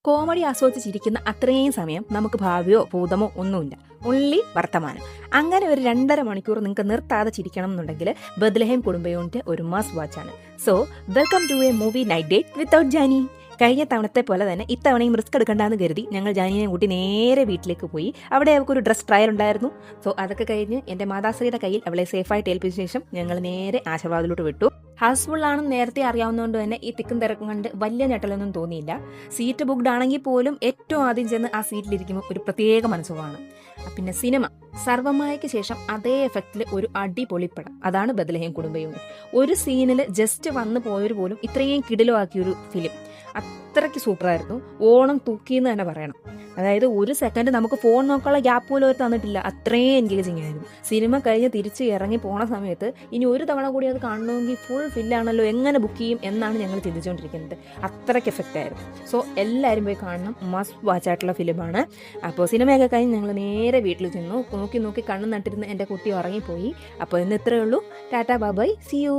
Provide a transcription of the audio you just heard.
Comedy ആസ്വദിച്ചിരിക്കുന്ന അത്രയും സമയം നമുക്ക് ഭാവിയോ ഭൂതമോ ഒന്നുമില്ല, ഒൺലി വർത്തമാനം. അങ്ങനെ ഒരു 2.5 മണിക്കൂർ നിങ്ങൾക്ക് നിർത്താതെ ചിരിക്കണം എന്നുണ്ടെങ്കിൽ ബത്ലഹേം കുടുംബ യൂണിറ്റ് ഒരു മസ്റ്റ് വാച്ചാണ്. So welcome to a movie night date without Jaani. കഴിഞ്ഞ തവണത്തെ പോലെ തന്നെ ഇത്തവണയും റിസ്ക് എടുക്കണ്ടെന്ന് കരുതി ഞങ്ങൾ ജാനിനെ കൂട്ടി നേരെ വീട്ടിലേക്ക് പോയി. അവിടെ അവൾക്കൊരു ഡ്രസ് ട്രയൽ ഉണ്ടായിരുന്നു. സോ അതൊക്കെ കഴിഞ്ഞ് എൻ്റെ മാതാശ്രീയുടെ കയ്യിൽ അവളെ സേഫായിട്ട് ഏൽപ്പിച്ച ശേഷം ഞങ്ങൾ നേരെ ആശീർവാദിലോട്ട് വിട്ടു. ഹൗസ്ഫുൾ ആണെന്ന് നേരത്തെ അറിയാവുന്നതുകൊണ്ട് തന്നെ ഈ തിക്കും തിരക്കും കണ്ട് വലിയ ഞെട്ടലൊന്നും തോന്നിയില്ല. സീറ്റ് ബുക്ക്ഡ് ആണെങ്കിൽ പോലും ഏറ്റവും ആദ്യം ചെന്ന് ആ സീറ്റിലിരിക്കുമ്പോൾ ഒരു പ്രത്യേക മനസ്സുഖമാണ്. പിന്നെ സിനിമ സർവമായയ്ക്ക് ശേഷം അതേ എഫക്റ്റിൽ ഒരു അടിപൊളിപ്പടം, അതാണ് ബത്ലഹേം കുടുംബ യൂണിറ്റ്. ഒരു സീനിൽ ജസ്റ്റ് വന്നു പോയവർ പോലും ഇത്രയും കിടിലമാക്കിയൊരു ഫിലിം. അത്രയ്ക്ക് സൂപ്പറായിരുന്നു. ഓണം തൂക്കിയെന്ന് തന്നെ പറയണം. അതായത് ഒരു സെക്കൻഡ് നമുക്ക് ഫോൺ നോക്കാനുള്ള ഗ്യാപ്പ് പോലും അവർ തന്നിട്ടില്ല. അത്രയും എൻഗേജിങ് ആയിരുന്നു. സിനിമ കഴിഞ്ഞ് തിരിച്ച് ഇറങ്ങി പോണ സമയത്ത് ഇനി ഒരു തവണ കൂടി അത് കാണണമെങ്കിൽ ഫുൾ ഫില്ലാണല്ലോ, എങ്ങനെ ബുക്ക് ചെയ്യും എന്നാണ് ഞങ്ങൾ ചിന്തിച്ചുകൊണ്ടിരിക്കുന്നത്. അത്രയ്ക്ക് എഫക്റ്റ് ആയിരുന്നു. സോ എല്ലാവരും പോയി കാണണം, മസ്റ്റ് വാച്ച് ആയിട്ടുള്ള ഫിലിമാണ്. അപ്പോൾ സിനിമയൊക്കെ കഴിഞ്ഞ് ഞങ്ങൾ നേരെ വീട്ടിൽ ചെന്നു. നോക്കി കണ്ണു നട്ടിരുന്ന് എൻ്റെ കുട്ടി ഉറങ്ങിപ്പോയി. അപ്പോൾ ഇന്ന് ഇത്രയേ ഉള്ളൂ. Tata bye bye, see U.